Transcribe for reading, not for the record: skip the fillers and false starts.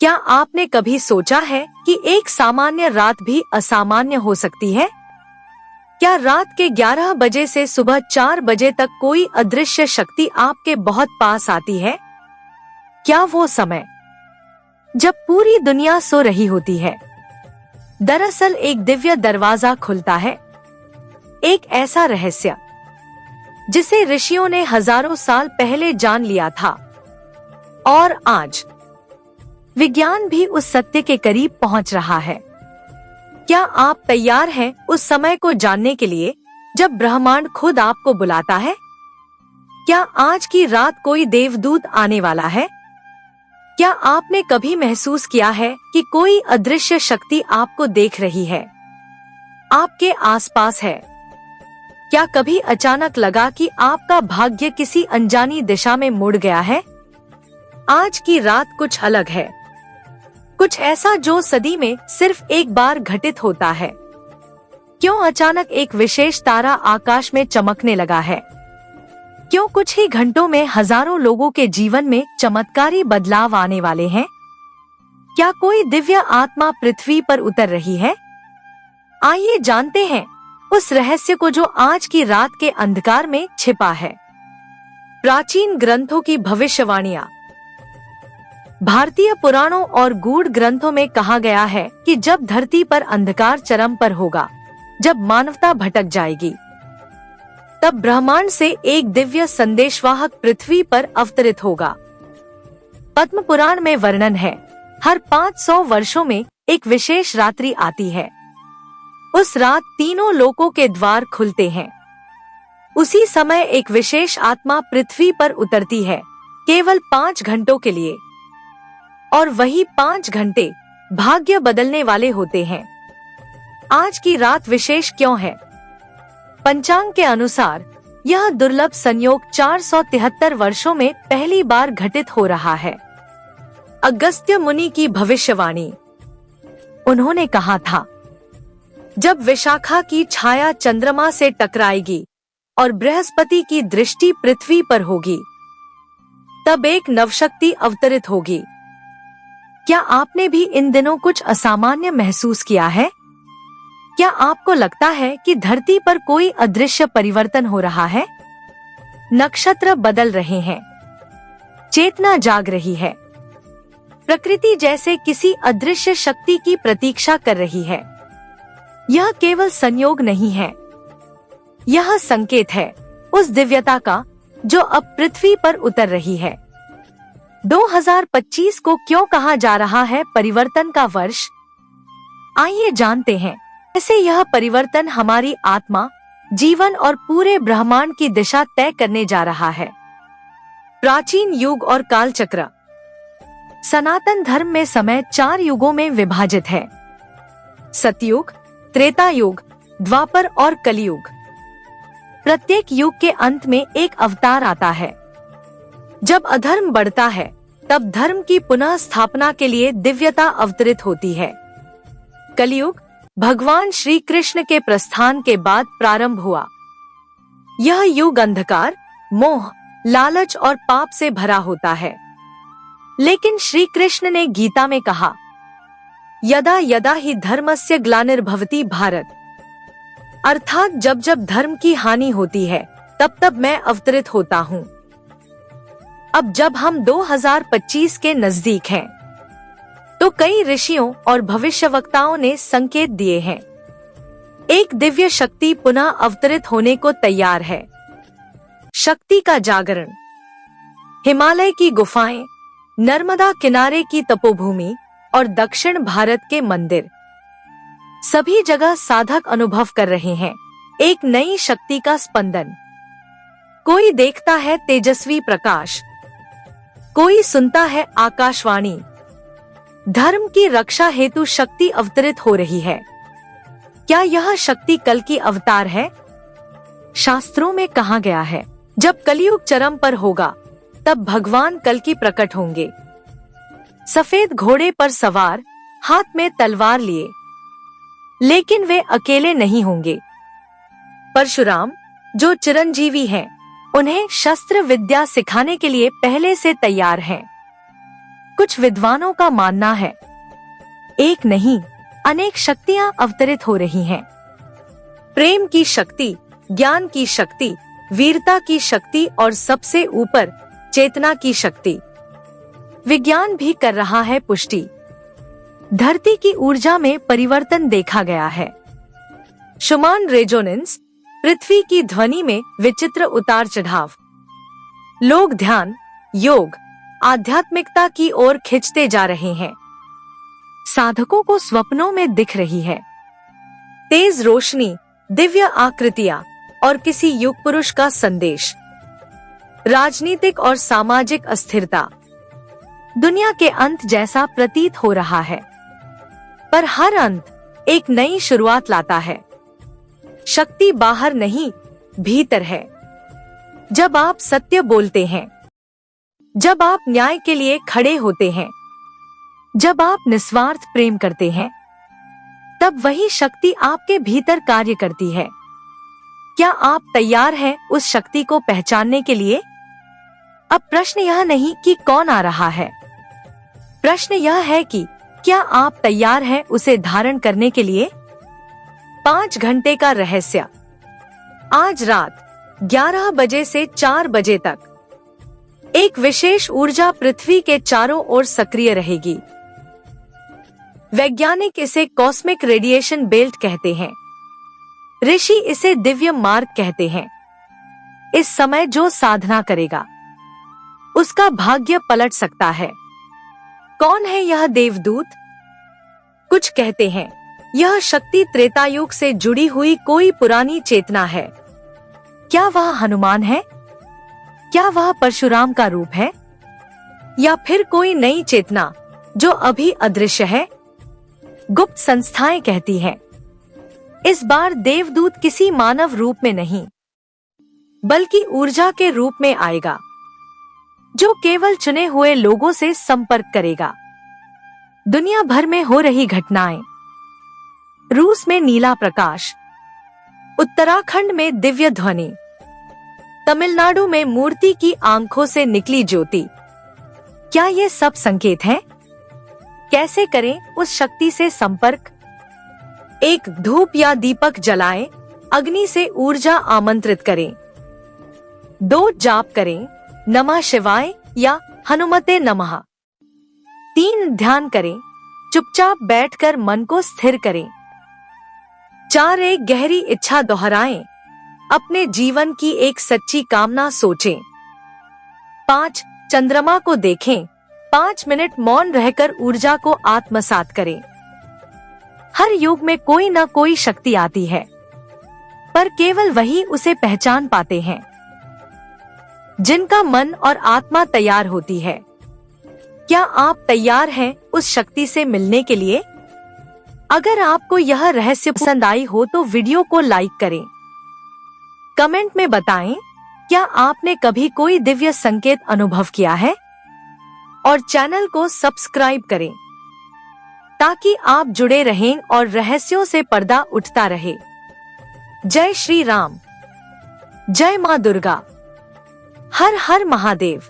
क्या आपने कभी सोचा है कि एक सामान्य रात भी असामान्य हो सकती है? क्या रात के 11 बजे से सुबह 4 बजे तक कोई अदृश्य शक्ति आपके बहुत पास आती है? क्या वो समय जब पूरी दुनिया सो रही होती है, दरअसल एक दिव्य दरवाजा खुलता है? एक ऐसा रहस्य जिसे ऋषियों ने हजारों साल पहले जान लिया था, और आज विज्ञान भी उस सत्य के करीब पहुंच रहा है। क्या आप तैयार हैं उस समय को जानने के लिए जब ब्रह्मांड खुद आपको बुलाता है? क्या आज की रात कोई देवदूत आने वाला है? क्या आपने कभी महसूस किया है कि कोई अदृश्य शक्ति आपको देख रही है, आपके आसपास है? क्या कभी अचानक लगा कि आपका भाग्य किसी अनजानी दिशा में मुड़ गया है? आज की रात कुछ अलग है, कुछ ऐसा जो सदी में सिर्फ एक बार घटित होता है। क्यों अचानक एक विशेष तारा आकाश में चमकने लगा है? क्यों कुछ ही घंटों में हजारों लोगों के जीवन में चमत्कारी बदलाव आने वाले हैं? क्या कोई दिव्य आत्मा पृथ्वी पर उतर रही है? आइए जानते हैं उस रहस्य को जो आज की रात के अंधकार में छिपा है। प्राचीन ग्रंथों की भविष्यवाणियां। भारतीय पुराणों और गूढ़ ग्रंथों में कहा गया है कि जब धरती पर अंधकार चरम पर होगा, जब मानवता भटक जाएगी, तब ब्रह्मांड से एक दिव्य संदेशवाहक पृथ्वी पर अवतरित होगा। पद्म पुराण में वर्णन है, हर 500 वर्षों में एक विशेष रात्रि आती है। उस रात तीनों लोकों के द्वार खुलते हैं। उसी समय एक विशेष आत्मा पृथ्वी पर उतरती है, केवल 5 घंटों के लिए, और वही 5 घंटे भाग्य बदलने वाले होते हैं। आज की रात विशेष क्यों है? पंचांग के अनुसार यह दुर्लभ संयोग 473 वर्षों में पहली बार घटित हो रहा है। अगस्त्य मुनि की भविष्यवाणी। उन्होंने कहा था, जब विशाखा की छाया चंद्रमा से टकराएगी और बृहस्पति की दृष्टि पृथ्वी पर होगी, तब एक नवशक्ति अवतरित होगी। क्या आपने भी इन दिनों कुछ असामान्य महसूस किया है? क्या आपको लगता है कि धरती पर कोई अदृश्य परिवर्तन हो रहा है? नक्षत्र बदल रहे हैं, चेतना जाग रही है, प्रकृति जैसे किसी अदृश्य शक्ति की प्रतीक्षा कर रही है। यह केवल संयोग नहीं है, यह संकेत है उस दिव्यता का जो अब पृथ्वी पर उतर रही है। 2025 को क्यों कहा जा रहा है परिवर्तन का वर्ष? आइए जानते हैं। ऐसे यह परिवर्तन हमारी आत्मा, जीवन और पूरे ब्रह्मांड की दिशा तय करने जा रहा है। प्राचीन युग और कालचक्र। सनातन धर्म में समय 4 युगों में विभाजित है: सतयुग, त्रेता युग, द्वापर और कलियुग। प्रत्येक युग के अंत में एक अवतार आता है। जब अधर्म बढ़ता है, तब धर्म की पुनः स्थापना के लिए दिव्यता अवतरित होती है। कलियुग भगवान श्री कृष्ण के प्रस्थान के बाद प्रारंभ हुआ। यह युग अंधकार, मोह, लालच और पाप से भरा होता है। लेकिन श्री कृष्ण ने गीता में कहा, यदा यदा ही धर्मस्य ग्लानिर्भवति भारत, अर्थात जब जब धर्म की हानि होती है, तब तब मैं अवतरित होता हूँ। अब जब हम 2025 के नजदीक हैं, तो कई ऋषियों और भविष्यवक्ताओं ने संकेत दिए हैं। एक दिव्य शक्ति पुनः अवतरित होने को तैयार है। शक्ति का जागरण। हिमालय की गुफाएं, नर्मदा किनारे की तपोभूमि और दक्षिण भारत के मंदिर, सभी जगह साधक अनुभव कर रहे हैं एक नई शक्ति का स्पंदन। कोई देखता है तेजस्वी प्रकाश, कोई सुनता है आकाशवाणी। धर्म की रक्षा हेतु शक्ति अवतरित हो रही है। क्या यह शक्ति कल की अवतार है? शास्त्रों में कहा गया है, जब कलियुग चरम पर होगा, तब भगवान कल की प्रकट होंगे, सफेद घोड़े पर सवार, हाथ में तलवार लिए। लेकिन वे अकेले नहीं होंगे। परशुराम, जो चिरंजीवी हैं, उन्हें शस्त्र विद्या सिखाने के लिए पहले से तैयार हैं। कुछ विद्वानों का मानना है एक नहीं अनेक शक्तियां अवतरित हो रही हैं। प्रेम की शक्ति, ज्ञान की शक्ति, वीरता की शक्ति और सबसे ऊपर चेतना की शक्ति। विज्ञान भी कर रहा है पुष्टि। धरती की ऊर्जा में परिवर्तन देखा गया है। शुमान रेजोनेंस, पृथ्वी की ध्वनि में विचित्र उतार चढ़ाव। लोग ध्यान, योग, आध्यात्मिकता की ओर खिंचते जा रहे हैं। साधकों को स्वप्नों में दिख रही है तेज रोशनी, दिव्य आकृतियां और किसी युग पुरुष का संदेश। राजनीतिक और सामाजिक अस्थिरता, दुनिया के अंत जैसा प्रतीत हो रहा है, पर हर अंत एक नई शुरुआत लाता है। शक्ति बाहर नहीं, भीतर है। जब आप सत्य बोलते हैं, जब आप न्याय के लिए खड़े होते हैं, जब आप निस्वार्थ प्रेम करते हैं, तब वही शक्ति आपके भीतर कार्य करती है। क्या आप तैयार हैं उस शक्ति को पहचानने के लिए? अब प्रश्न यह नहीं कि कौन आ रहा है, प्रश्न यह है कि क्या आप तैयार हैं उसे धारण करने के लिए? 5 घंटे का रहस्य। आज रात 11 बजे से 4 बजे तक एक विशेष ऊर्जा पृथ्वी के चारों ओर सक्रिय रहेगी। वैज्ञानिक इसे कॉस्मिक रेडिएशन बेल्ट कहते हैं। ऋषि इसे दिव्य मार्ग कहते हैं। इस समय जो साधना करेगा उसका भाग्य पलट सकता है। कौन है यह देवदूत? कुछ कहते हैं यह शक्ति त्रेतायुग से जुड़ी हुई कोई पुरानी चेतना है। क्या वह हनुमान है? क्या वह परशुराम का रूप है? या फिर कोई नई चेतना जो अभी अदृश्य है? गुप्त संस्थाएं कहती हैं इस बार देवदूत किसी मानव रूप में नहीं बल्कि ऊर्जा के रूप में आएगा, जो केवल चुने हुए लोगों से संपर्क करेगा। दुनिया भर में हो रही घटनाएं। रूस में नीला प्रकाश, उत्तराखंड में दिव्य ध्वनि, तमिलनाडु में मूर्ति की आंखों से निकली ज्योति। क्या ये सब संकेत हैं? कैसे करें उस शक्ति से संपर्क? एक धूप या दीपक जलाएं, अग्नि से ऊर्जा आमंत्रित करें। 2 जाप करें, नमः शिवाय या हनुमते नमः। 3 ध्यान करें, चुपचाप बैठकर मन को स्थिर करें। 4 एक गहरी इच्छा दोहराएं, अपने जीवन की एक सच्ची कामना सोचें। 5 चंद्रमा को देखें, 5 मिनट मौन रहकर ऊर्जा को आत्मसात करें। हर युग में कोई न कोई शक्ति आती है, पर केवल वही उसे पहचान पाते हैं जिनका मन और आत्मा तैयार होती है। क्या आप तैयार हैं उस शक्ति से मिलने के लिए? अगर आपको यह रहस्य पसंद आई हो तो वीडियो को लाइक करें। कमेंट में बताएं क्या आपने कभी कोई दिव्य संकेत अनुभव किया है, और चैनल को सब्सक्राइब करें ताकि आप जुड़े रहें और रहस्यों से पर्दा उठता रहे। जय श्री राम, जय मां दुर्गा, हर हर महादेव।